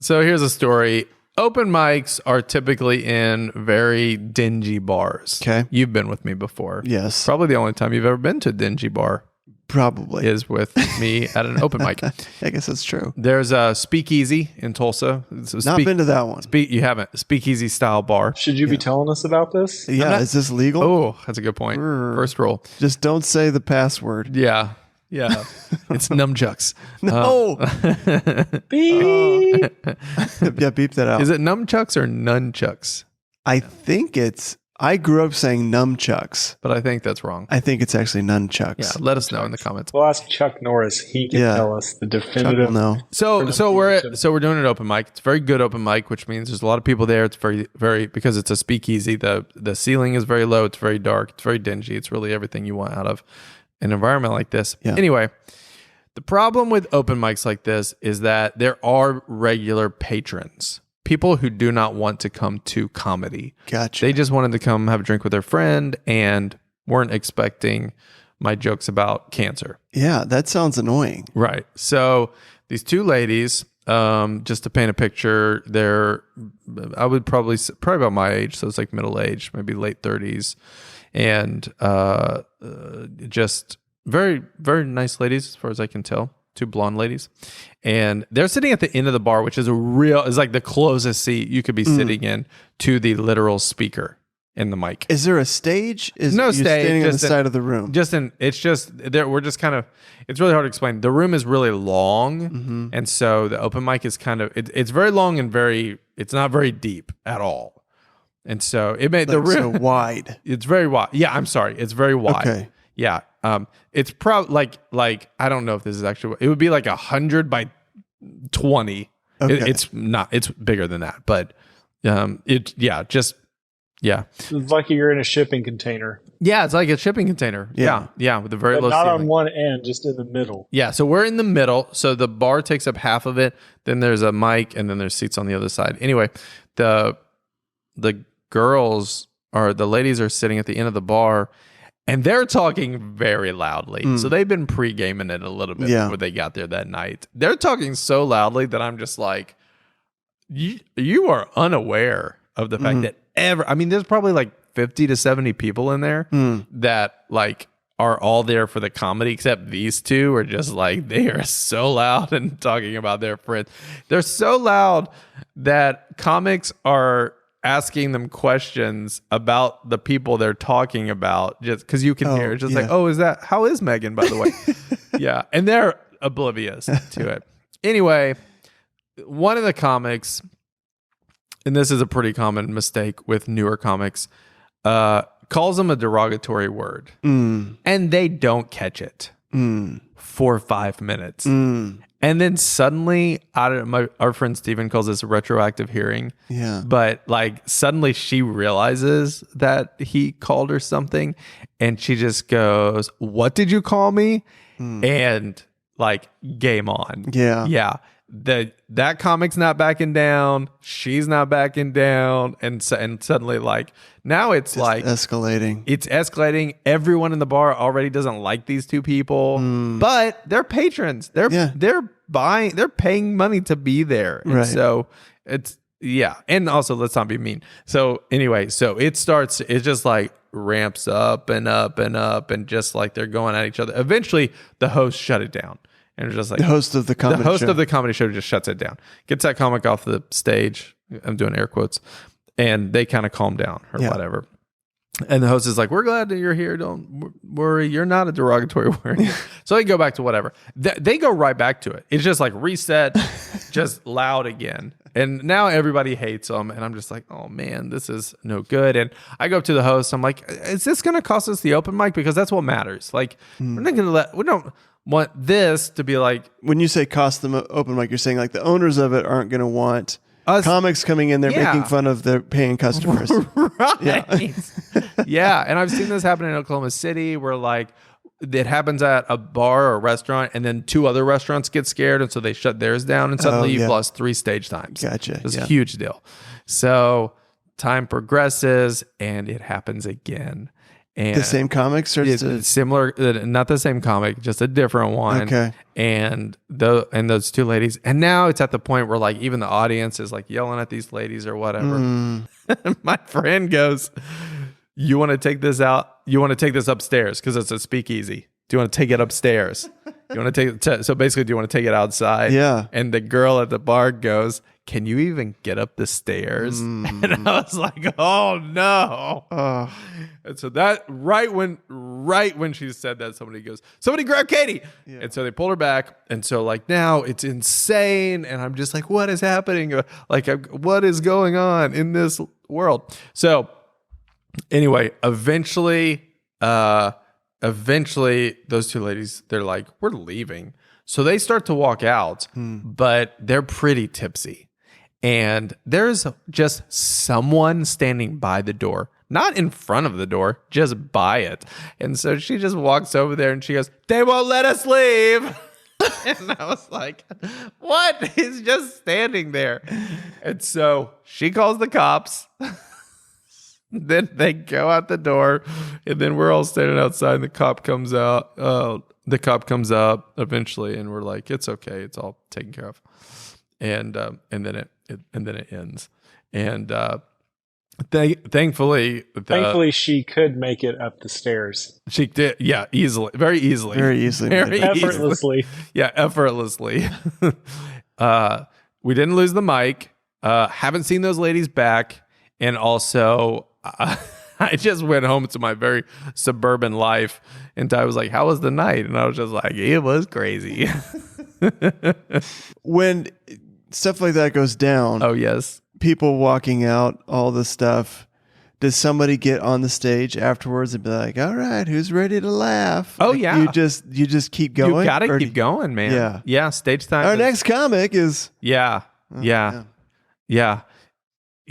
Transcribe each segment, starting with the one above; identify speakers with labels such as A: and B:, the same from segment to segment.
A: So here's a story. Open mics are typically in very dingy bars.
B: Okay.
A: You've been with me before.
B: Yes.
A: Probably the only time you've ever been to a dingy bar
B: Probably.
A: is with me at an open mic.
B: I guess that's true.
A: There's a Speakeasy in Tulsa.
B: Not been to that one.
A: You haven't. Speakeasy style bar.
C: Should you be telling us about this?
B: Yeah, is this legal?
A: Oh, that's a good point. First rule.
B: Just don't say the password.
A: Yeah. Yeah. It's nunchucks.
B: No.
C: Beep.
B: Yeah, beep that out.
A: Is it nunchucks or nunchucks?
B: I think I grew up saying nunchucks.
A: But I think that's wrong.
B: I think it's actually nunchucks.
A: Yeah, let us know in the comments.
C: We'll ask Chuck Norris. He can tell us the definitive.
B: No.
A: So we're doing an open mic. It's a very good open mic, which means there's a lot of people there. It's very because it's a speakeasy. The ceiling is very low. It's very dark. It's very dingy. It's really everything you want out of an environment like this.
B: Yeah.
A: Anyway, the problem with open mics like this is that there are regular patrons, people who do not want to come to comedy.
B: Gotcha.
A: They just wanted to come have a drink with their friend and weren't expecting my jokes about cancer.
B: Yeah, that sounds annoying.
A: Right. So these two ladies, just to paint a picture, I would probably about my age. So it's like middle age, maybe late 30s. And just very, very nice ladies, as far as I can tell. Two blonde ladies. And they're sitting at the end of the bar, which is like the closest seat you could be sitting in to the literal speaker in the mic.
B: Is there a stage?
A: No stage.
B: Standing on the side of the room.
A: We're just kind of, it's really hard to explain. The room is really long. And so the open mic is kind of, it's very long and it's not very deep at all. And so it made the room
B: so wide.
A: It's very wide. Yeah, I'm sorry. It's very wide.
B: Okay.
A: Yeah. It's probably like I don't know if this is actually. It would be like 100 by 20.
B: Okay.
A: It's not. It's bigger than that. But it's
C: like you're in a shipping container.
A: Yeah, it's like a shipping container. Yeah, with a very low
C: not
A: ceiling.
C: On one end, just in the middle.
A: Yeah, so we're in the middle. So the bar takes up half of it. Then there's a mic, and then there's seats on the other side. Anyway, the girls the ladies are sitting at the end of the bar, and they're talking very loudly. So they've been pre-gaming it a little bit before they got there that night. They're talking so loudly that I'm just like, you are unaware of the fact that there's probably like 50 to 70 people in there that like are all there for the comedy, except these two are just like, they are so loud and talking about their friends. They're so loud that comics are asking them questions about the people they're talking about, just because you can hear it. Just like, how is Megan, by the way? Yeah. And they're oblivious to it. Anyway, one of the comics, and this is a pretty common mistake with newer comics, calls them a derogatory word. And they don't catch it for 5 minutes. And then suddenly, our friend Steven calls this retroactive hearing.
B: Yeah.
A: But like suddenly she realizes that he called her something, and she just goes, "What did you call me?" And like, game on.
B: Yeah.
A: Yeah. That comic's not backing down. She's not backing down. And suddenly, like, now it's like
B: escalating.
A: It's escalating. Everyone in the bar already doesn't like these two people, but they're patrons. They're paying money to be there. And so it's, and also let's not be mean. So anyway, it just like ramps up and up and up, and just like they're going at each other. Eventually the host shut it down. And it's just like
B: the host of the comedy
A: show just shuts it down, gets that comic off the stage. I'm doing air quotes, and they kind of calm down or whatever. And the host is like, "We're glad that you're here. Don't worry, you're not a derogatory word." So they go back to whatever. They go right back to it. It's just like reset, just loud again. And now everybody hates them. And I'm just like, oh man, this is no good. And I go up to the host. I'm like, is this going to cost us the open mic? Because that's what matters. Like, we don't want this to be like,
B: when you say cost them open mic, you're saying like the owners of it aren't going to want comics coming in there making fun of their paying customers.
A: Right. Yeah. And I've seen this happen in Oklahoma City, where like it happens at a bar or a restaurant, and then two other restaurants get scared, and so they shut theirs down, and suddenly you've lost 3 stage times.
B: Gotcha.
A: It's a huge deal. So time progresses, and it happens again. And
B: the same comic starts to
A: similar, not the same comic, just a different one.
B: Okay.
A: And those two ladies, and now it's at the point where like even the audience is like yelling at these ladies or whatever. My friend goes, "You want to take this out? You want to take this upstairs because it's a speakeasy? Do you want to take it upstairs? You want to take it so basically, do you want to take it outside?"
B: Yeah.
A: And the girl at the bar goes, "Can you even get up the stairs?" And I was like, "Oh no!" And so that right when she said that, somebody goes, "Somebody grab Katie!" Yeah. And so they pulled her back. And so like now it's insane, and I'm just like, "What is happening? What is going on in this world?" So anyway, eventually, those two ladies, they're like, "We're leaving." So they start to walk out, but they're pretty tipsy. And there's just someone standing by the door, not in front of the door, just by it. And so she just walks over there and she goes, "They won't let us leave." And I was like, "What?" He's just standing there. And so she calls the cops. Then they go out the door, and then we're all standing outside, and the cop comes out. The cop comes out eventually, and we're like, "It's okay, it's all taken care of." And then it ends. And thankfully,
C: she could make it up the stairs.
A: She did, yeah, very easily,
C: effortlessly.
A: Yeah, effortlessly. We didn't lose the mic. Haven't seen those ladies back, and also. I just went home to my very suburban life, and Ty was like, "How was the night?" And I was just like, "It was crazy."
B: When stuff like that goes down,
A: oh yes,
B: people walking out, all this stuff. Does somebody get on the stage afterwards and be like, "All right, who's ready to laugh?"
A: Oh
B: like,
A: yeah,
B: you just keep going.
A: You gotta keep going, man. Yeah. Stage time.
B: Our next comic is
A: yeah.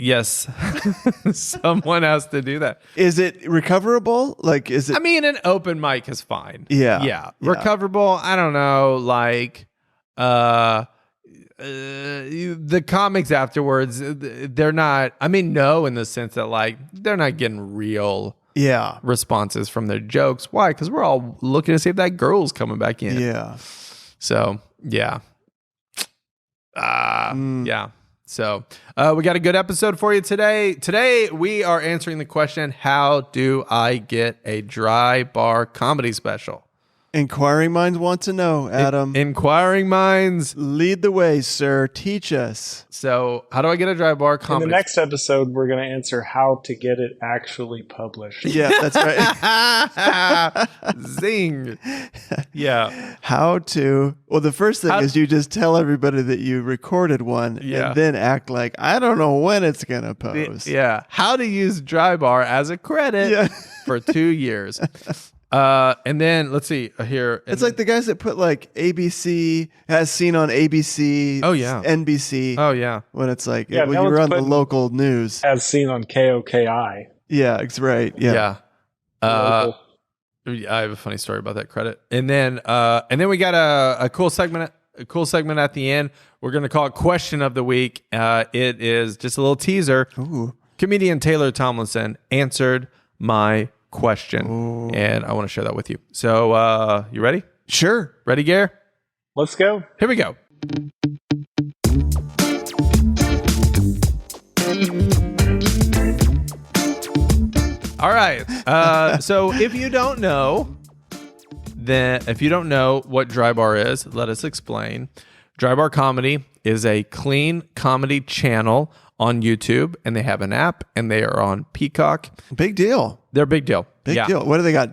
A: Yes. Someone has to do that.
B: Is it recoverable? Like, is it?
A: I mean, an open mic is fine.
B: Yeah.
A: Recoverable, I don't know. Like, the comics afterwards, they're not, I mean, no, in the sense that, like, they're not getting real responses from their jokes. Why? Because we're all looking to see if that girl's coming back in.
B: Yeah.
A: So, yeah. Yeah. So we got a good episode for you today. Today we are answering the question, how do I get a dry bar comedy special?
B: Inquiring minds want to know, Adam.
A: Inquiring minds.
B: Lead the way, sir. Teach us.
A: So how do I get a dry bar comedy?
C: In the next episode, we're going to answer how to get it actually published.
B: Yeah, that's right.
A: Zing. Yeah.
B: How to... Well, the first thing is you just tell everybody that you recorded one and then act like, I don't know when it's going to post.
A: Yeah. How to use dry bar as a credit for 2 years. And then let's see here.
B: It's like the guys that put like ABC as seen on ABC.
A: Oh yeah.
B: NBC.
A: Oh yeah.
B: When it's like when you were on the local news
C: as seen on KOKI.
B: Yeah, it's right. Yeah.
A: I have a funny story about that credit. And then we got a cool segment. A cool segment at the end. We're gonna call it Question of the Week. It is just a little teaser.
B: Ooh.
A: Comedian Taylor Tomlinson answered my question. Ooh. And I want to share that with you. So you ready?
B: Sure.
A: Ready, Gare?
C: Let's go.
A: Here we go. All right. So if you don't know what Dry Bar is, let us explain. Dry Bar Comedy is a clean comedy channel on YouTube, and they have an app, and they are on Peacock.
B: Big deal.
A: They're a big deal.
B: Big deal. What do they got?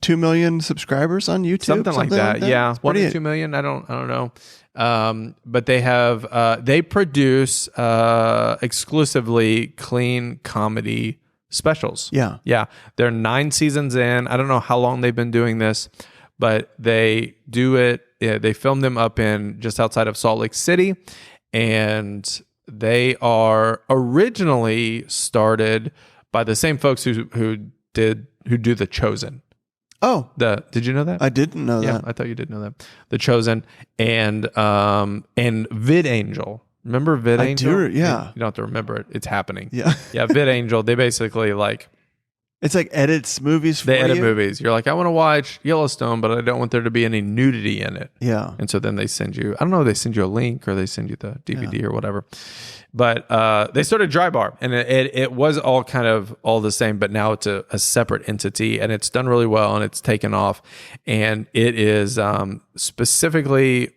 B: 2 million subscribers on YouTube?
A: Something like that. Yeah. 1 or 2 million. I don't know. But they have they produce exclusively clean comedy specials.
B: Yeah.
A: Yeah. They're 9 seasons in. I don't know how long they've been doing this, but they do it. They film them up in just outside of Salt Lake City, and they are originally started by the same folks who do The Chosen.
B: Oh,
A: did you know that?
B: I didn't know
A: yeah,
B: that.
A: I thought you did know that. The Chosen and VidAngel. Remember VidAngel?
B: I do. Yeah.
A: You don't have to remember it. It's happening.
B: Yeah.
A: Yeah. VidAngel. They basically like
B: It's like edits movies for
A: They edit
B: you?
A: movies. You're like, I want to watch Yellowstone, but I don't want there to be any nudity in it.
B: Yeah.
A: And so then they send you, I don't know, they send you a link or they send you the DVD or whatever. But they started Dry Bar, and it was all kind of all the same, but now it's a separate entity, and it's done really well, and it's taken off. And it is specifically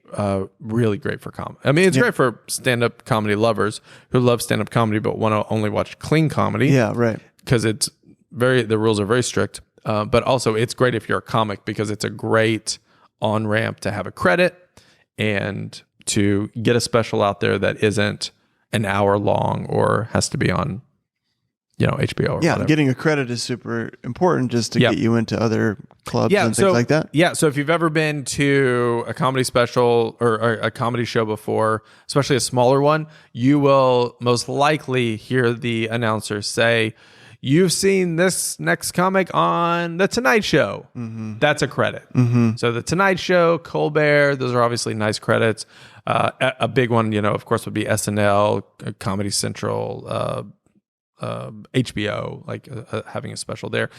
A: really great for comedy. I mean, it's great for stand-up comedy lovers who love stand-up comedy but want to only watch clean comedy.
B: Yeah, right.
A: Because the rules are very strict, but also it's great if you're a comic because it's a great on-ramp to have a credit and to get a special out there that isn't an hour long or has to be on, HBO or whatever.
B: Getting a credit is super important just to get you into other clubs and things like that.
A: Yeah, so if you've ever been to a comedy special or a comedy show before, especially a smaller one, you will most likely hear the announcer say, "You've seen this next comic on The Tonight Show." Mm-hmm. That's a credit. Mm-hmm. So The Tonight Show, Colbert, those are obviously nice credits. A big one, of course, would be SNL, Comedy Central, HBO, like having a special there.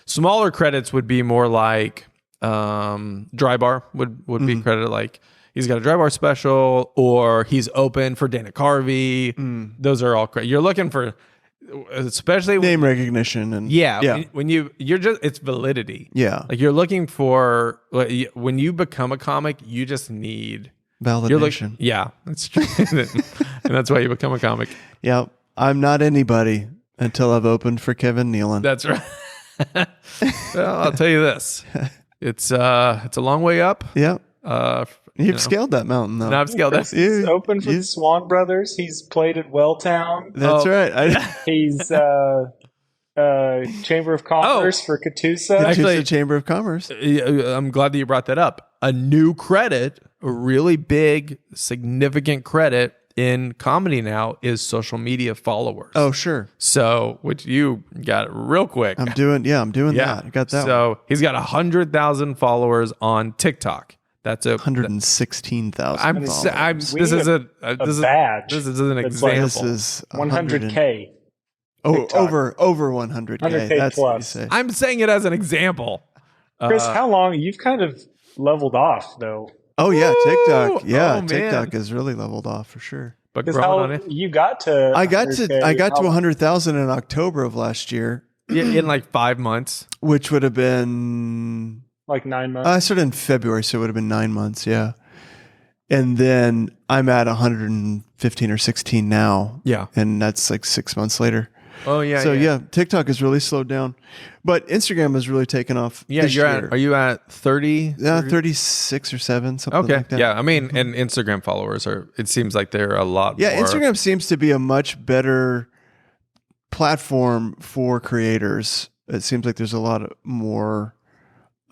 A: Smaller credits would be more like Dry Bar would be credited, like he's got a Dry Bar special or he's open for Dana Carvey. Those are all credits. You're looking for... especially
B: name recognition and
A: when you're just, it's validity.
B: Like
A: you're looking for, when you become a comic, you just need
B: validation.
A: That's true. And that's why you become a comic.
B: I'm not anybody until I've opened for Kevin Nealon.
A: That's right. Well, I'll tell you this, it's a long way up. You've
B: scaled that mountain, though.
A: No, I've scaled that.
C: He's open for the Swan Brothers. He's played at Welltown.
B: That's right.
C: He's Chamber of Commerce for Catoosa.
B: Actually, Chamber of Commerce.
A: I'm glad that you brought that up. A new credit, a really big, significant credit in comedy now is social media followers.
B: Oh, sure.
A: So, which you got real quick.
B: I'm doing that. I got that.
A: So he's got 100,000 followers on TikTok. That's
B: 116,000.
A: This is an example.
B: This is
C: 100K.
B: Over 100K.
C: 100K
B: That's
C: plus.
B: what you say.
A: I'm saying it as an example.
C: Chris, how long? You've kind of leveled off, though.
B: Oh, yeah, TikTok. Yeah, TikTok has really leveled off for sure.
A: But
C: you got to...
B: I got to 100,000 in October of last year.
A: In like 5 months.
B: Which would have been...
C: like 9 months?
B: I started in February, so it would have been 9 months, yeah. And then I'm at 115 or 16 now.
A: Yeah.
B: And that's like 6 months later.
A: Oh, yeah.
B: So, TikTok has really slowed down. But Instagram has really taken off.
A: Yeah, are you at 30?
B: Yeah, 36 or 7, something like that.
A: Yeah, I mean, and Instagram followers it seems like they're a lot more.
B: Yeah, Instagram seems to be a much better platform for creators. It seems like there's a lot more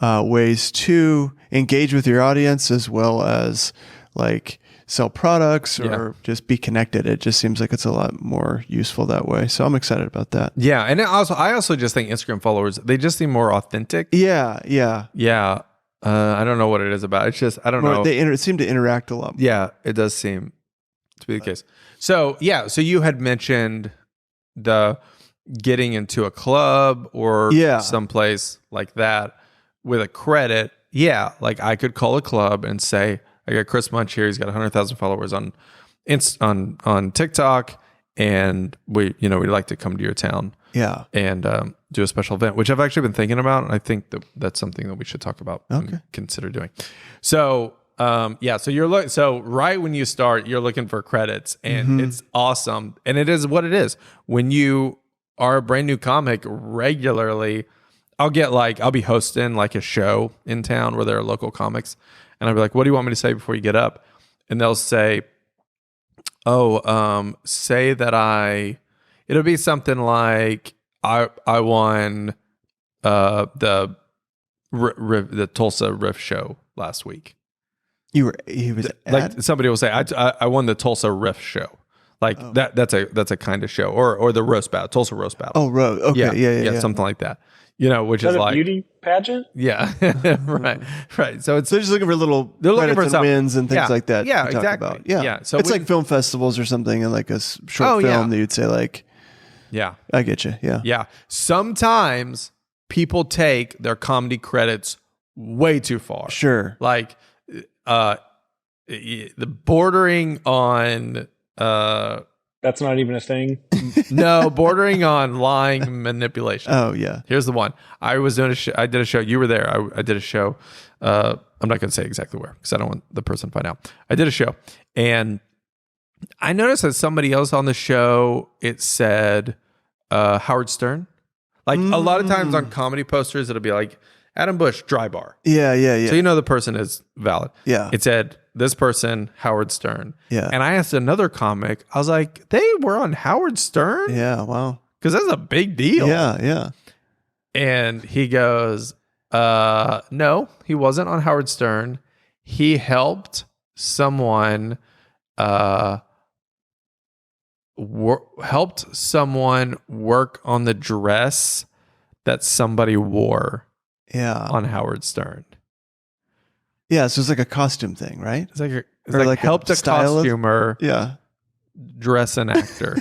B: ways to engage with your audience as well as like sell products or just be connected. It just seems like it's a lot more useful that way. So I'm excited about that.
A: Yeah. And I also just think Instagram followers, they just seem more authentic.
B: Yeah.
A: I don't know what it is about. It's just, I don't know.
B: They seem to interact a lot more.
A: Yeah, it does seem to be the case. So you had mentioned the getting into a club or someplace like that with a credit. Yeah, like I could call a club and say, I got Chris Munch here. He's got 100,000 followers on TikTok, and we'd like to come to your town.
B: Yeah,
A: and do a special event, which I've actually been thinking about, and I think that's something that we should talk about and consider doing. So, so right when you start, you're looking for credits, and it's awesome, and it is what it is. When you are a brand new comic, regularly, I'll be hosting like a show in town where there are local comics. And I'll be like, what do you want me to say before you get up? And they'll say, say that it'll be something like, I won the Tulsa Riff show last week. Somebody will say, I won the Tulsa Riff show. That's a kind of show, or the roast battle, Tulsa roast battle.
B: Oh, okay. Yeah.
A: Something like that. Which is like
C: a beauty pageant.
A: Yeah, right. So
B: they're just looking for they're looking for and wins and things like that.
A: Yeah, exactly.
B: Yeah. So it's like film festivals or something, and like a short film that you'd say like,
A: Yeah.
B: I get you. Yeah.
A: Yeah. Sometimes people take their comedy credits way too far.
B: Sure.
A: Like the bordering on
C: That's not even a thing.
A: no, bordering on lying manipulation.
B: Oh yeah.
A: Here's the one. I was doing I did a show. You were there. I did a show. I'm not going to say exactly where because I don't want the person to find out. I did a show, and I noticed that somebody else on the show, it said Howard Stern. Like a lot of times on comedy posters, it'll be like Adam Bush, dry bar.
B: Yeah.
A: So you know the person is valid.
B: Yeah.
A: It said this person, Howard Stern.
B: Yeah.
A: And I asked another comic, I was like, they were on Howard Stern?
B: Yeah. Wow.
A: Because that's a big deal.
B: Yeah.
A: And he goes, no, he wasn't on Howard Stern. He helped someone work on the dress that somebody wore on Howard Stern.
B: Yeah, so it's like a costume thing, right?
A: It's like helped a costumer dress an actor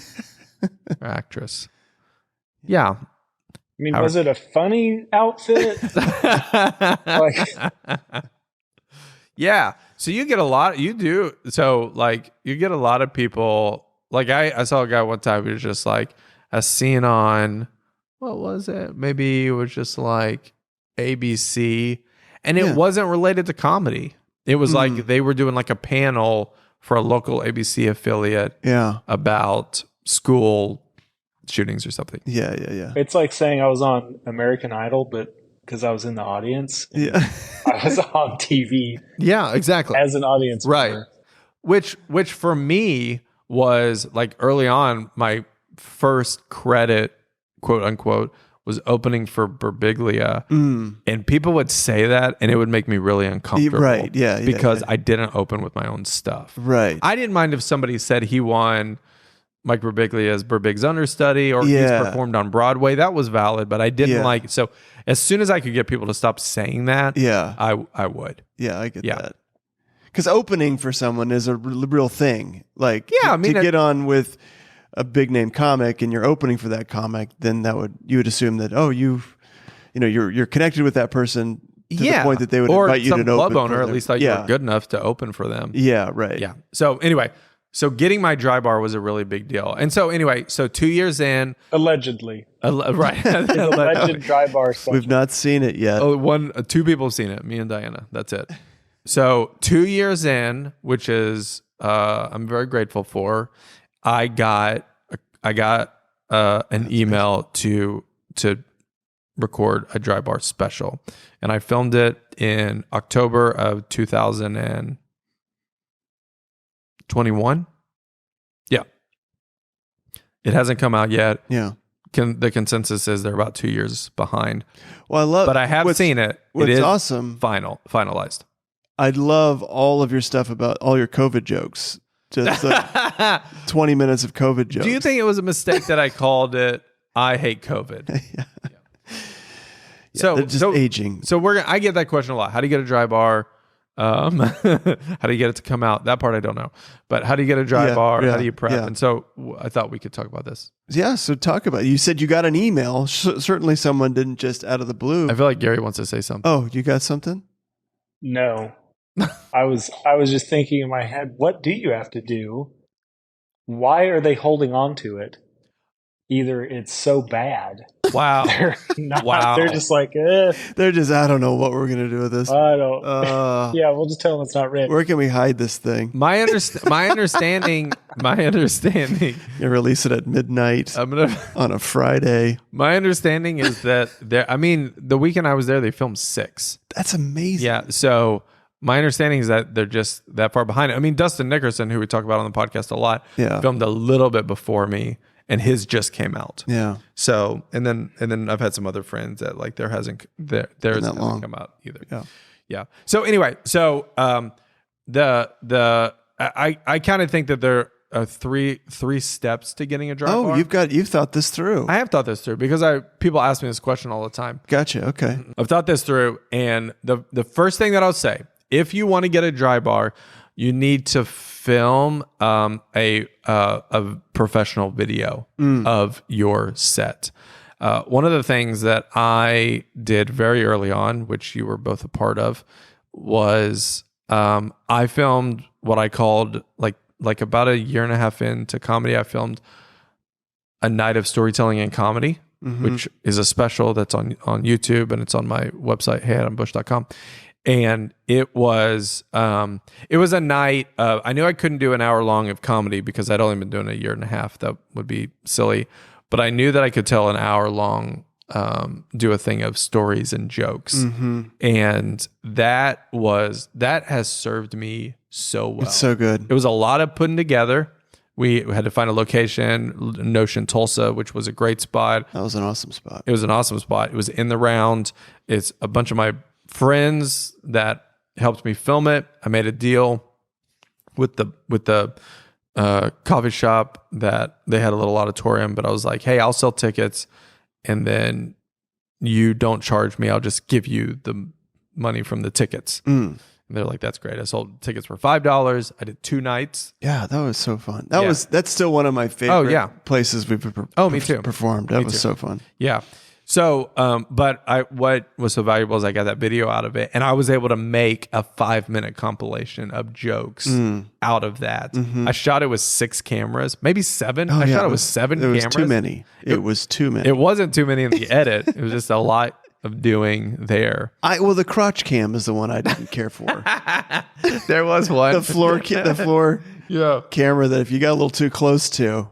A: or actress. Yeah.
C: I mean, was it a funny outfit?
A: Yeah. So you get a lot. You do. So like you get a lot of people. Like I saw a guy one time who was just like a scene on, what was it? Maybe it was just like ABC. And it wasn't related to comedy. It was like they were doing like a panel for a local ABC affiliate about school shootings or something.
B: Yeah.
C: It's like saying I was on American Idol, but because I was in the audience.
B: Yeah.
C: I was on TV.
A: Yeah, exactly.
C: As an audience member.
A: Right. Which for me was like early on, my first credit, quote unquote, was opening for Birbiglia. And people would say that and it would make me really uncomfortable.
B: Right. Yeah.
A: Because I didn't open with my own stuff.
B: Right.
A: I didn't mind if somebody said he won Mike Birbiglia's Birbig's understudy or he's performed on Broadway. That was valid, but I didn't like, so as soon as I could get people to stop saying that, I would.
B: Yeah, I get that. Because opening for someone is a real thing. Like, to get on with a big name comic and you're opening for that comic, then you would assume that you're connected with that person to the point that they would invite you to open.
A: Or some club owner at least thought you were good enough to open for them.
B: Yeah, right.
A: Yeah. So anyway, getting my dry bar was a really big deal. And so anyway, 2 years in,
C: allegedly,
A: right?
C: Alleged dry bar special.
B: We've not seen it yet.
A: Two people have seen it. Me and Diana. That's it. So 2 years in, which is I'm very grateful for. I got an email to record a dry bar special, and I filmed it in October of 2021. Yeah, it hasn't come out yet.
B: Yeah,
A: the consensus is they're about 2 years behind.
B: Well,
A: but I have seen it.
B: What's
A: it is
B: awesome,
A: finalized.
B: I'd love all of your stuff about all your COVID jokes. Just like 20 minutes of COVID jokes.
A: Do you think it was a mistake that I called it I Hate COVID?
B: So they're just aging.
A: So I get that question a lot. How do you get a dry bar? How do you get it to come out? That part I don't know. But how do you get a dry bar? How do you prep? And so I thought we could talk about this.
B: Yeah, so talk about it. You said you got an email. Certainly someone didn't just out of the blue.
A: I feel like Gary wants to say something.
B: Oh, you got something?
C: No. I was just thinking in my head, what do you have to do? Why are they holding on to it? Either it's so bad.
A: Wow.
C: They're just like, eh.
B: They're just, I don't know what we're going to do with this.
C: I don't. Yeah, we'll just tell them it's not written.
B: Where can we hide this thing?
A: My understanding.
B: You release it at midnight on a Friday.
A: My understanding is that the weekend I was there, they filmed 6.
B: That's amazing.
A: Yeah. So my understanding is that they're just that far behind. I mean, Dustin Nickerson, who we talk about on the podcast a lot, filmed a little bit before me. And his just came out. Yeah. So and then I've had some other friends that like theirs hasn't come out either. Yeah. Yeah. So anyway, I kind of think that there are three steps to getting a dry bar.
B: You've thought this through.
A: I have thought this through because people ask me this question all the time.
B: Gotcha. Okay.
A: I've thought this through, and the first thing that I'll say, if you want to get a dry bar, you need to film a professional video of your set. One of the things that I did very early on, which you were both a part of, was I filmed what I called like about a year and a half into comedy. I filmed a night of storytelling and comedy, which is a special that's on YouTube, and it's on my website, heyadambush.com. And it was a night of, I knew I couldn't do an hour long of comedy because I'd only been doing a year and a half. That would be silly. But I knew that I could tell an hour long, do a thing of stories and jokes. And that has served me so well.
B: It's so good.
A: It was a lot of putting together. We had to find a location, Notion, Tulsa, which was a great spot.
B: That was an awesome spot.
A: It was an awesome spot. It was in the round. It's a bunch of my friends that helped me film it. I made a deal with the coffee shop that they had a little auditorium, but I was like, hey, I'll sell tickets, and then you don't charge me. I'll just give you the money from the tickets. And they're like, that's great. I sold tickets for $5. I did 2 nights.
B: Yeah, that was so fun. That's still one of my favorite places we've
A: me too.
B: performed. That was so fun.
A: Yeah. So, but what was so valuable is I got that video out of it, and I was able to make a 5-minute compilation of jokes out of that. I shot it with 6 cameras, maybe 7. I shot it with 7 cameras.
B: It was too many. It was too many.
A: It wasn't too many in the edit. It was just a lot of doing there.
B: The crotch cam is the one I didn't care for.
A: There was one.
B: The floor camera that if you got a little too close to,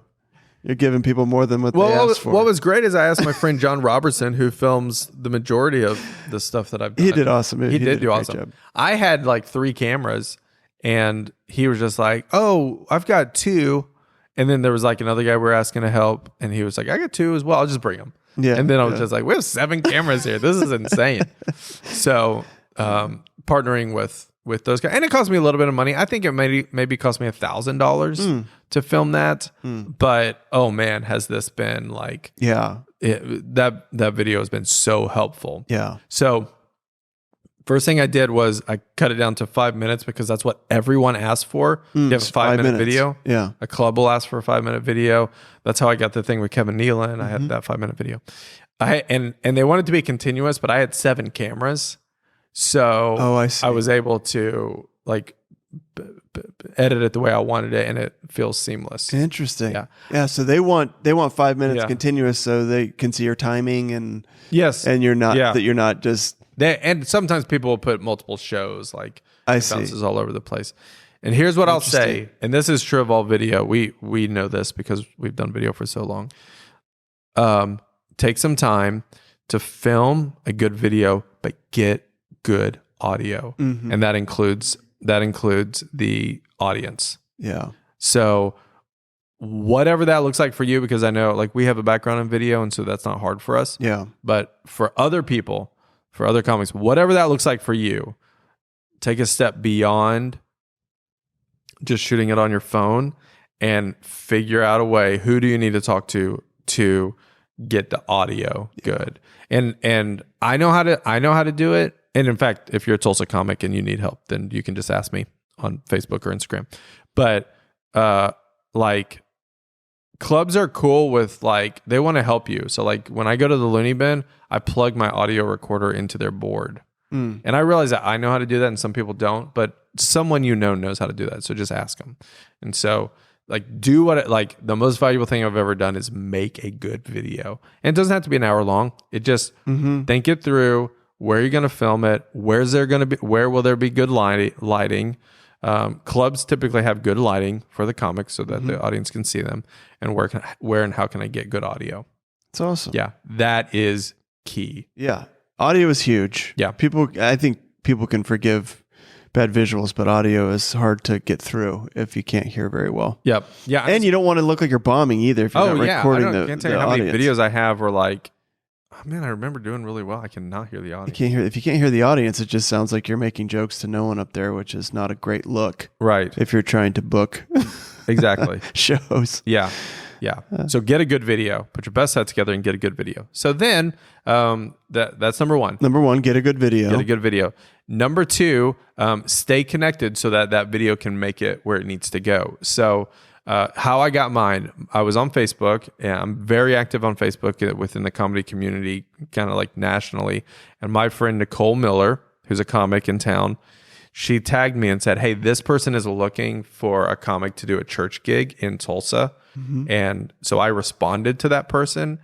B: you're giving people more than what they asked for.
A: What was great is I asked my friend John Robertson, who films the majority of the stuff that I've done.
B: He did awesome.
A: He did do awesome. Job. I had like 3 cameras, and he was just like, oh, I've got 2. And then there was like another guy we were asking to help, and he was like, I got 2 as well. I'll just bring them. Yeah. And then I was just like, we have 7 cameras here. This is insane. So partnering with those guys, and it cost me a little bit of money. I think it maybe cost me $1,000 to film that. But oh man, has this been like, that video has been so helpful.
B: Yeah.
A: So first thing I did was I cut it down to 5 minutes because that's what everyone asked for. You have a 5-minute video.
B: Yeah.
A: A club will ask for a 5-minute video. That's how I got the thing with Kevin Nealon. I had that 5-minute video. And they wanted to be continuous, but I had 7 cameras. So
B: I see.
A: I was able to like edit it the way I wanted it, and it feels seamless.
B: Interesting. Yeah. So they want 5 minutes continuous, so they can see your timing and and you're not that you're not just.
A: And sometimes people will put multiple shows, like
B: it
A: bounces all over the place. And here's what I'll say, and this is true of all video. We know this because we've done video for so long. Take some time to film a good video, but get good audio, and that includes the audience.
B: Yeah.
A: So whatever that looks like for you, because I know like we have a background in video, and so that's not hard for us.
B: Yeah.
A: But for other people, for other comics, whatever that looks like for you, take a step beyond just shooting it on your phone and figure out a way. Who do you need to talk to get the audio good? And I know how to do it. And in fact, if you're a Tulsa comic and you need help, then you can just ask me on Facebook or Instagram. But like clubs are cool with like, they want to help you. So like when I go to the Looney Bin, I plug my audio recorder into their board. And I realize that I know how to do that and some people don't, but someone knows how to do that. So just ask them. And so like do like the most valuable thing I've ever done is make a good video. And it doesn't have to be an hour long. It just think it through. Where are you going to film it? Where will there be good lighting? Clubs typically have good lighting for the comics so that the audience can see them. And where and how can I get good audio?
B: It's awesome.
A: Yeah, that is key.
B: Yeah, audio is huge.
A: Yeah,
B: I think people can forgive bad visuals, but audio is hard to get through if you can't hear very well.
A: Yep. Yeah,
B: and you don't want to look like you're bombing either if you're not recording the audience. I can't tell you how many
A: videos I have where like, oh man, I remember doing really well. I cannot hear the audience.
B: If you can't hear the audience, it just sounds like you're making jokes to no one up there, which is not a great look.
A: Right.
B: If you're trying to book
A: exactly
B: shows.
A: Yeah. Yeah. So get a good video. Put your best set together and get a good video. So then that's number one.
B: Number one, get a good video.
A: Get a good video. Number two, stay connected so that video can make it where it needs to go. So how I got mine, I was on Facebook, and I'm very active on Facebook within the comedy community, kind of like nationally. And my friend Nicole Miller, who's a comic in town, she tagged me and said, hey, this person is looking for a comic to do a church gig in Tulsa. Mm-hmm. And so I responded to that person.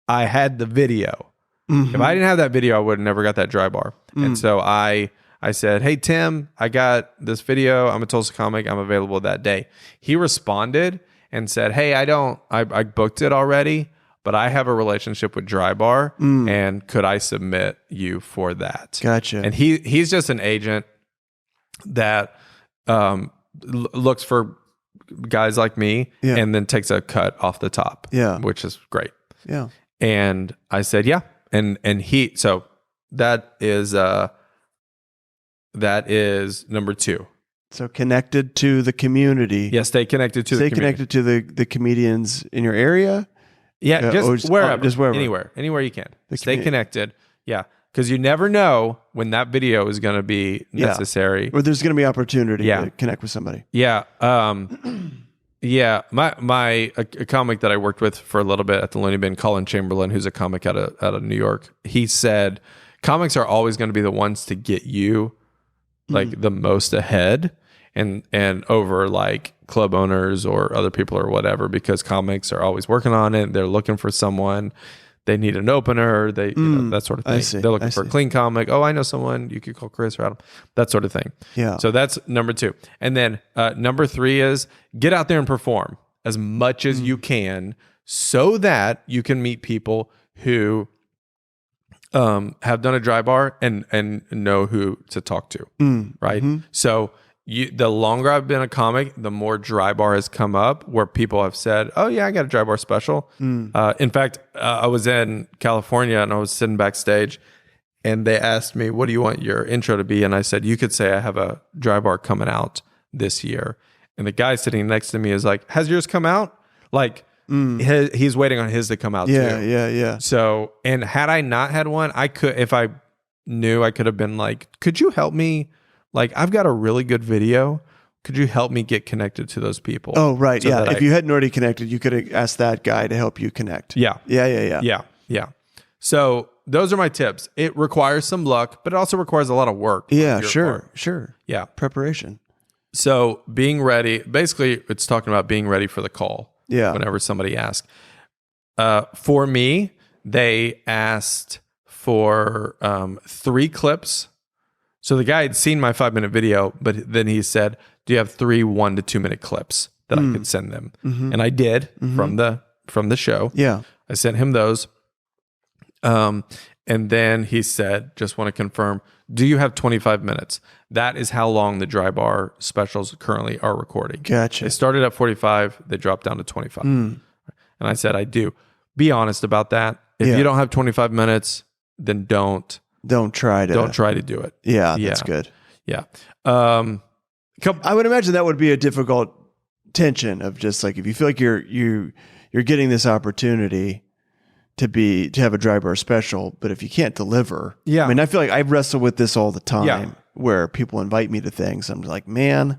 A: I had the video. Mm-hmm. If I didn't have that video, I would have never got that dry bar. Mm. And so I said, hey, Tim, I got this video. I'm a Tulsa comic. I'm available that day. He responded and said, hey, I booked it already, but I have a relationship with Dry Bar, and could I submit you for that?
B: Gotcha.
A: And he's just an agent that looks for guys like me, and then takes a cut off the top, which is great.
B: Yeah.
A: And I said, yeah. And so that is number two.
B: So connected to the community.
A: Yeah, stay connected to the community.
B: Stay connected to the comedians in your area.
A: Yeah, just wherever. Anywhere you can. Stay connected. Yeah, because you never know when that video is going to be necessary.
B: Or there's going to be opportunity to connect with somebody.
A: Yeah. Yeah, a comic that I worked with for a little bit at the Looney Bin, Colin Chamberlain, who's a comic out of New York, he said comics are always going to be the ones to get you like the most ahead and over like club owners or other people or whatever, because comics are always working on it. They're looking for someone. They need an opener. They that sort of thing. They're looking for a clean comic. Oh, I know someone. You could call Chris or Adam. That sort of thing.
B: Yeah.
A: So that's number two. And then number three is get out there and perform as much as you can, so that you can meet people who have done a dry bar and know who to talk to. Right. Mm-hmm. So the longer I've been a comic, the more dry bar has come up where people have said, oh yeah, I got a dry bar special. In fact, I was in California and I was sitting backstage and they asked me, what do you want your intro to be? And I said, you could say I have a dry bar coming out this year. And the guy sitting next to me is like, has yours come out? Like he's waiting on his to come out too.
B: Yeah.
A: So, and had I not had one, I could, if I knew, I could have been like, could you help me? Like, I've got a really good video. Could you help me get connected to those people?
B: Oh, right. So if you hadn't already connected, you could have asked that guy to help you connect.
A: Yeah.
B: Yeah.
A: So those are my tips. It requires some luck, but it also requires a lot of work.
B: Yeah, sure.
A: Yeah.
B: Preparation.
A: So being ready, basically it's talking about being ready for the call.
B: Yeah.
A: Whenever somebody asks. For me, they asked for 3 clips. So the guy had seen my 5-minute video, but then he said, do you have 3 1 to 2 minute clips that I could send them? Mm-hmm. And I did from the show.
B: Yeah.
A: I sent him those. And then he said, just want to confirm, do you have 25 minutes? That is how long the dry bar specials currently are recording.
B: Gotcha.
A: They started at 45. They dropped down to 25. And I said, I do. Be honest about that. If you don't have 25 minutes, then don't try to do it.
B: Yeah, that's good.
A: Yeah.
B: I would imagine that would be a difficult tension of just like, if you feel like you're getting this opportunity to have a dry bar special, but if you can't deliver, I mean, I feel like I wrestle with this all the time where people invite me to things. I'm like, man,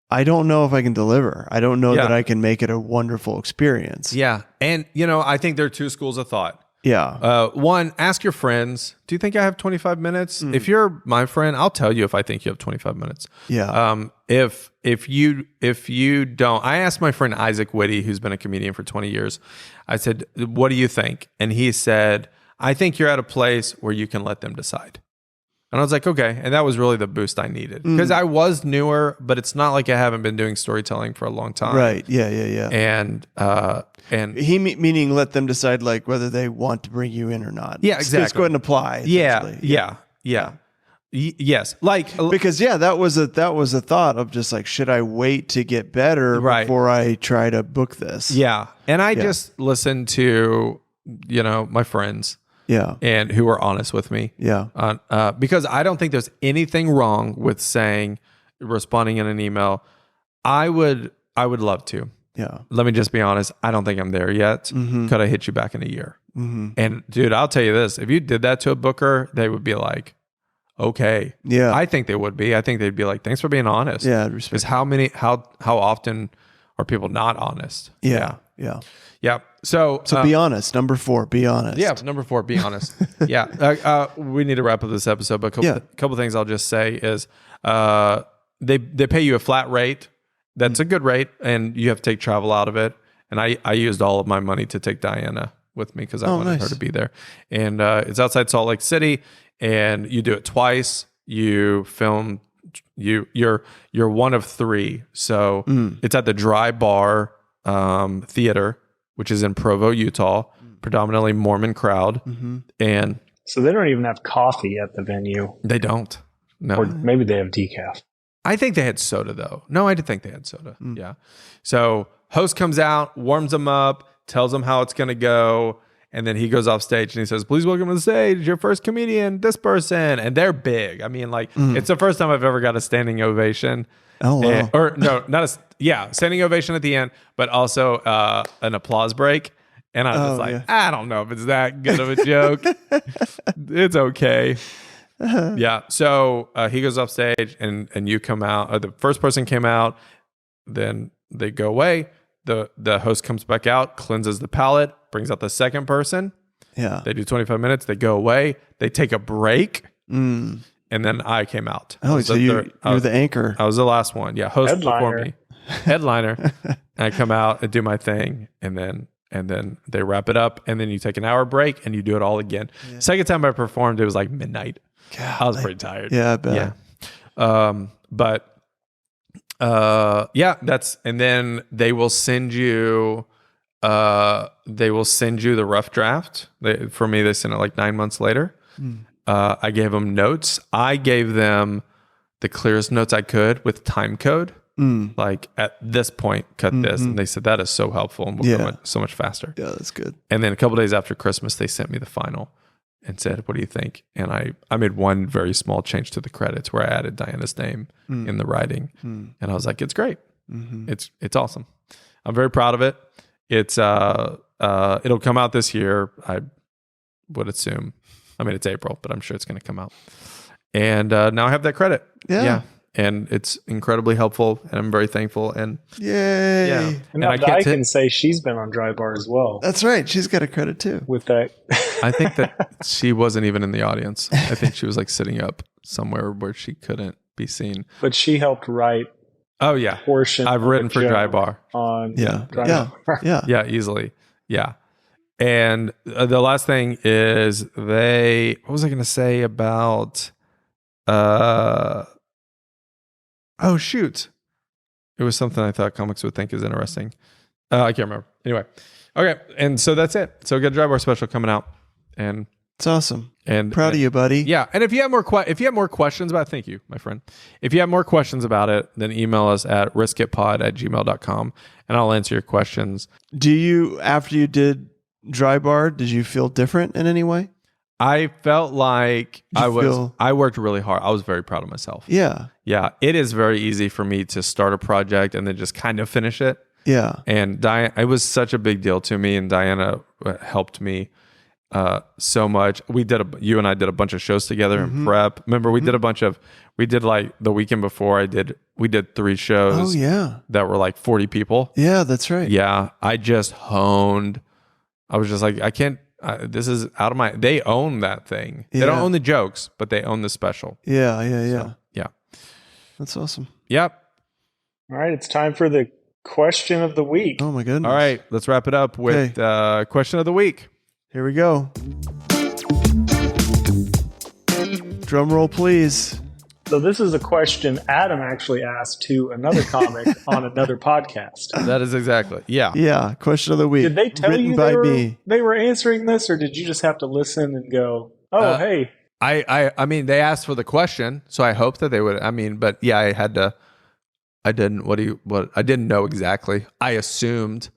B: I don't know if I can deliver. I don't know that I can make it a wonderful experience.
A: Yeah. And I think there are 2 schools of thought.
B: Yeah.
A: One, ask your friends, do you think I have 25 minutes? If you're my friend, I'll tell you if I think you have 25 minutes.
B: Yeah.
A: If you don't, I asked my friend Isaac Whitty, who's been a comedian for 20 years. I said, what do you think? And he said, I think you're at a place where you can let them decide. And I was like, okay. And that was really the boost I needed because I was newer, but it's not like I haven't been doing storytelling for a long time.
B: Right. Yeah.
A: And
B: he meaning let them decide like whether they want to bring you in or not.
A: Yeah, exactly.
B: Just go ahead and apply.
A: Yeah. Yes. Like,
B: because that was a thought of just like, should I wait to get better before I try to book this?
A: Yeah. And I just listened to, my friends.
B: Yeah.
A: And who were honest with me.
B: Yeah.
A: Because I don't think there's anything wrong with responding in an email. I would love to.
B: Yeah.
A: Let me just be honest. I don't think I'm there yet. Could I hit you back in a year? And dude, I'll tell you this. If you did that to a booker, they would be like, okay.
B: Yeah.
A: I think they would be. I think they'd be like, thanks for being honest.
B: Yeah.
A: Because how often are people not honest?
B: Yeah.
A: So
B: be honest. Number 4, be honest.
A: Yeah. Number 4, be honest. We need to wrap up this episode, but a couple things I'll just say is they pay you a flat rate. That's a good rate, and you have to take travel out of it. And I used all of my money to take Diana with me because I wanted her to be there. And it's outside Salt Lake City, and you do it twice. You film. You're one of 3. So it's at the Dry Bar Theater, which is in Provo, Utah, predominantly Mormon crowd. And
C: so they don't even have coffee at the venue.
A: They don't. No.
C: Or maybe they have decaf.
A: I think they had soda though. No, I did think they had soda. Yeah. So host comes out, warms them up, tells them how it's going to go. And then he goes off stage and he says, please welcome to the stage your first comedian, this person. And they're big. I mean, like, it's the first time I've ever got a standing ovation.
B: Oh, wow.
A: Standing ovation at the end, but also an applause break. And I was like, I don't know if it's that good of a joke. It's okay. So he goes off stage and you come out. The first person came out, then they go away. The host comes back out, cleanses the palate, brings out the second person.
B: Yeah.
A: They do 25 minutes. They go away. They take a break. And then I came out.
B: Oh, so you're the anchor.
A: I was the last one. Yeah. Host
C: Headliner.
A: before me. Headliner. And I come out and do my thing. And then they wrap it up. And then you take an hour break and you do it all again. Yeah. Second time I performed, it was like midnight. God, I was pretty tired.
B: Yeah, I bet.
A: Yeah. And then they will send you the rough draft. For me, they sent it like 9 months later. I gave them notes. I gave them the clearest notes I could with time code. Like at this point, cut this. And they said, that is so helpful and we'll go so much faster.
B: Yeah, that's good.
A: And then a couple days after Christmas, they sent me the final and said, what do you think? And I made one very small change to the credits where I added Diana's name in the writing. And I was like, it's great. It's awesome. I'm very proud of it. It's it'll come out this year, I would assume. I mean, it's April, but I'm sure it's going to come out. And now I have that credit. Yeah. And it's incredibly helpful, and I'm very thankful. And
B: yay!
C: Yeah, and I can say she's been on Dry Bar as well.
B: That's right. She's got a credit too
C: with that.
A: I think that she wasn't even in the audience. I think she was like sitting up somewhere where she couldn't be seen.
C: But she helped write.
A: Oh yeah,
C: portion.
A: I've written for Dry Bar
C: on
B: Dry Bar.
A: Yeah, easily. Yeah. And the last thing is what was I going to say about? Oh, shoot. It was something I thought comics would think is interesting. I can't remember. Anyway. Okay. And so that's it. So get a Dry Bar special coming out. And
B: it's awesome.
A: And
B: proud of you, buddy.
A: Yeah. And if you have more questions about it, thank you, my friend. If you have more questions about it, then email us at riskitpod@gmail.com and I'll answer your questions.
B: After you did Dry Bar, did you feel different in any way?
A: I felt like I worked really hard. I was very proud of myself.
B: Yeah.
A: Yeah. It is very easy for me to start a project and then just kind of finish it.
B: Yeah.
A: And it was such a big deal to me, and Diana helped me so much. You and I did a bunch of shows together in prep. Remember, we did like the weekend before we did 3 shows.
B: Oh yeah.
A: That were like 40 people.
B: Yeah, that's right.
A: Yeah. I just honed. I was just like, I can't, this is out of they own that thing. Yeah. They don't own the jokes, but they own the special.
B: Yeah.
A: So, yeah.
B: That's awesome.
A: Yep.
C: All right. It's time for the question of the week.
B: Oh my goodness.
A: All right. Let's wrap it up with question of the week.
B: Here we go. Drum roll, please.
C: So this is a question Adam actually asked to another comic on another podcast.
A: That is exactly. Yeah.
B: Yeah. Question of the week.
C: Did they tell you they were answering this, or did you just have to listen and go, oh, hey.
A: I mean, they asked for the question, so I hope that they would. I mean, but yeah, I had to. I didn't. I didn't know exactly. I assumed.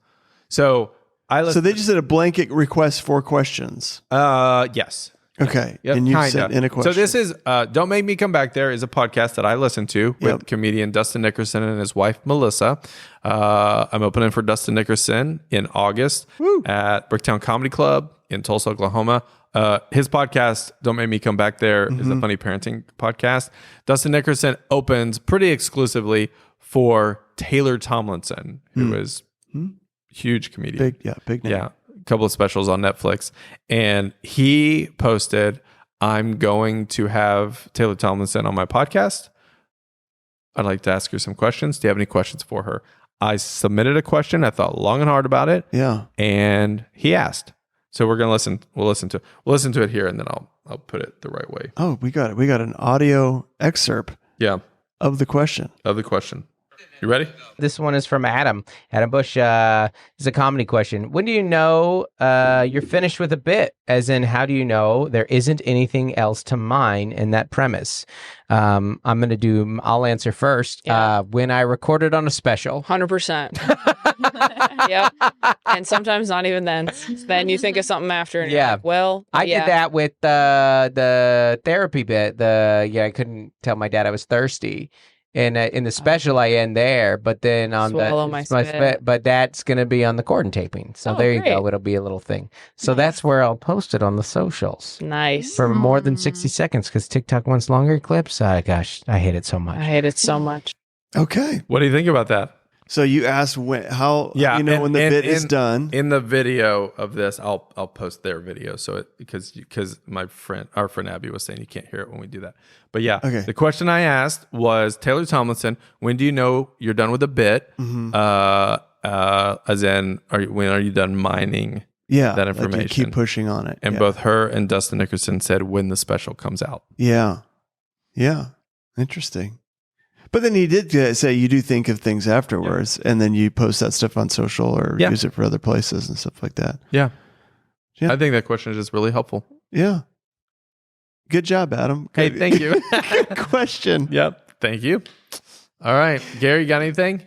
A: So
B: So they just did a blanket request for questions.
A: Yes.
B: Okay.
A: Yep,
B: And you
A: kinda.
B: sent in a question.
A: So this is Don't Make Me Come Back There is a podcast that I listen to with comedian Dustin Nickerson and his wife, Melissa. I'm opening for Dustin Nickerson in August at Bricktown Comedy Club in Tulsa, Oklahoma. His podcast, Don't Make Me Come Back There, is a funny parenting podcast. Dustin Nickerson opens pretty exclusively for Taylor Tomlinson, who is huge comedian.
B: Big name.
A: Yeah. Couple of specials on Netflix, and he posted, I'm going to have Taylor Tomlinson on my podcast. I'd like to ask her some questions. Do you have any questions for her? I submitted a question. I thought long and hard about it.
B: Yeah.
A: And he asked. So we're going to listen. We'll listen to it here, and then I'll put it the right way.
B: Oh, we got it. We got an audio excerpt of the question.
A: You ready?
D: This one is from Adam. Adam Bush is a comedy question. When do you know you're finished with a bit? As in, how do you know there isn't anything else to mine in that premise? I'll answer first.
E: Yeah.
D: When I recorded on a special.
E: 100%. Yep. And sometimes not even then. Then you think of something after and you're like, well,
D: I did that with the therapy bit. I couldn't tell my dad I was thirsty. And in the special, I end there, but then on but that's going to be on the Corden taping. So there you go. It'll be a little thing. So that's where I'll post it on the socials.
E: Nice.
D: For more than 60 seconds, because TikTok wants longer clips. Gosh, I hate it so much.
E: I hate it so much.
B: Okay.
A: What do you think about that?
B: So you asked when the bit is done.
A: In the video of this, I'll post their video because our friend Abby was saying you can't hear it when we do that. But the question I asked was, Taylor Tomlinson, when do you know you're done with a bit? As in, when are you done mining that information?
B: Like you keep pushing on it.
A: And both her and Dustin Nickerson said when the special comes out.
B: Yeah. Interesting. But then he did say you do think of things afterwards, and then you post that stuff on social or use it for other places and stuff like that.
A: Yeah. I think that question is just really helpful.
B: Yeah. Good job, Adam.
A: Hey, thank you.
B: Good question.
A: Yep. Thank you. All right. Gary, got anything?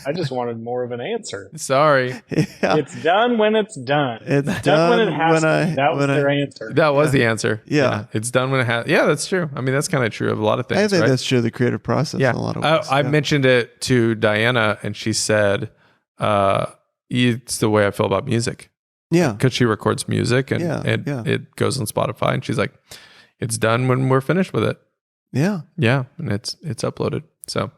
C: I just wanted more of an answer.
A: Sorry.
B: Yeah.
C: It's done when it's done.
B: It's done
C: when it has to be. That was their
A: answer.
C: answer.
A: That was the answer.
B: Yeah.
A: It's done when it has. Yeah, that's true. I mean, that's kind of true of a lot of things.
B: I think that's true of the creative process in a lot of ways.
A: I mentioned it to Diana, and she said, it's the way I feel about music.
B: Yeah.
A: Because she records music and it goes on Spotify, and she's like, it's done when we're finished with it.
B: Yeah.
A: Yeah. And it's uploaded. So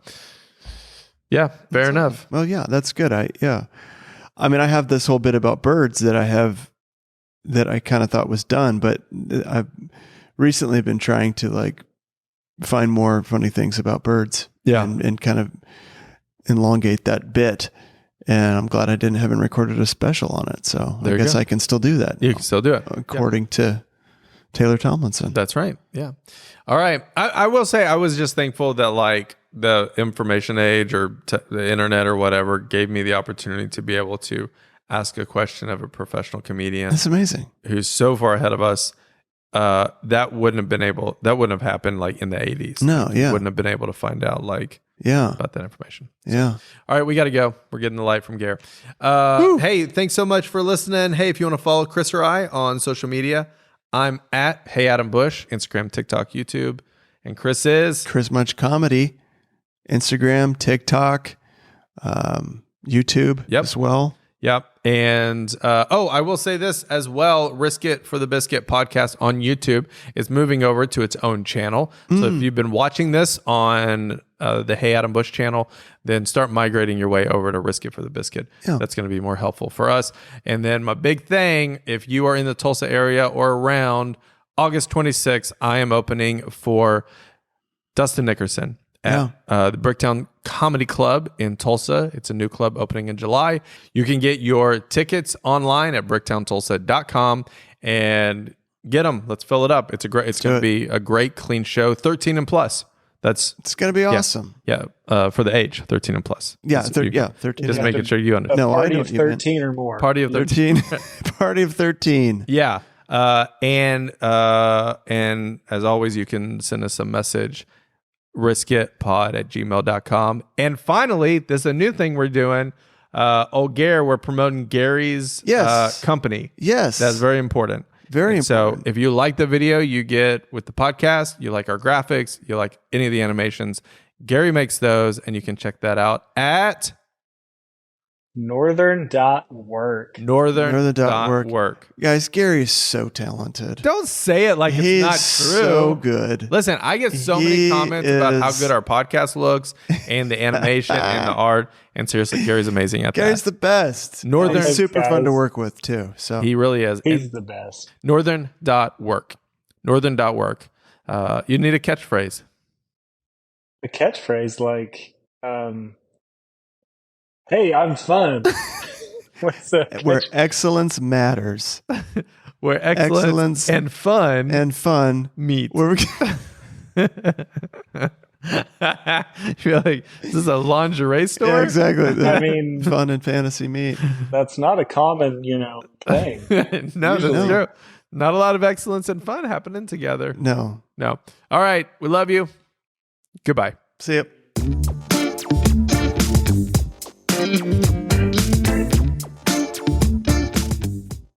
A: yeah, fair enough.
B: Well, yeah, that's good. I mean, I have this whole bit about birds that I kind of thought was done, but I've recently been trying to find more funny things about birds.
A: Yeah.
B: And kind of elongate that bit. And I'm glad I haven't recorded a special on it. So I guess I can still do that.
A: You can still do it.
B: According to Taylor Tomlinson.
A: That's right. Yeah. All right. I will say I was just thankful that the information age or the internet or whatever gave me the opportunity to be able to ask a question of a professional comedian.
B: That's amazing.
A: Who's so far ahead of us. That wouldn't have happened in the 80s.
B: No, yeah.
A: Wouldn't have been able to find out about that information.
B: Yeah.
A: All right, we got to go. We're getting the light from Gare. Hey, thanks so much for listening. Hey, if you want to follow Chris or I on social media, I'm at Hey Adam Bush, Instagram, TikTok, YouTube. And Chris is
B: Chris Much Comedy, Instagram, TikTok, YouTube as well.
A: Yep. And I will say this as well. Risk It for the Biscuit podcast on YouTube is moving over to its own channel. So if you've been watching this on the Hey Adam Bush channel, then start migrating your way over to Risk It for the Biscuit. Yeah. That's going to be more helpful for us. And then my big thing, if you are in the Tulsa area or around, August 26th, I am opening for Dustin Nickerson at the Bricktown Comedy Club in Tulsa. It's a new club opening in July. You can get your tickets online at bricktowntulsa.com and get them. Let's fill it up. It's going to be a great, clean show. 13 and plus. It's
B: going to be awesome.
A: Yeah. For the age, 13 and plus.
B: Yeah. 13.
A: Just making sure you understand.
C: Party of 13 or more.
A: Party of 13.
B: Party of 13.
A: Yeah. And as always, you can send us a message, riskitpod@gmail.com. And finally, there's a new thing we're doing. Gare, we're promoting Gary's company.
B: Yes.
A: That's very important.
B: Very important.
A: So if you like the video you get with the podcast, you like our graphics, you like any of the animations, Gary makes those, and you can check that out at
C: northern.work.
A: Northern.work.
B: Guys, Gary is so talented.
A: Don't say it like
B: He's
A: it's not true.
B: So good.
A: Listen, I get so many comments about how good our podcast looks and the animation and the art. And seriously, Gary's amazing at
B: Gary's the best. He's super fun to work with too. So
A: he really is.
C: He's the best.
A: Northern.work. Northern.work. You need a catchphrase.
C: A catchphrase like, hey, I'm fun. What's that?
B: Where excellence matters.
A: Where excellence and fun meet.
B: Where we
A: You're like, is this a lingerie store?
B: Yeah, exactly.
C: I mean,
B: fun and fantasy meet.
C: That's not a common, thing.
A: No, that's true. Not a lot of excellence and fun happening together.
B: No.
A: All right. We love you. Goodbye.
B: See ya.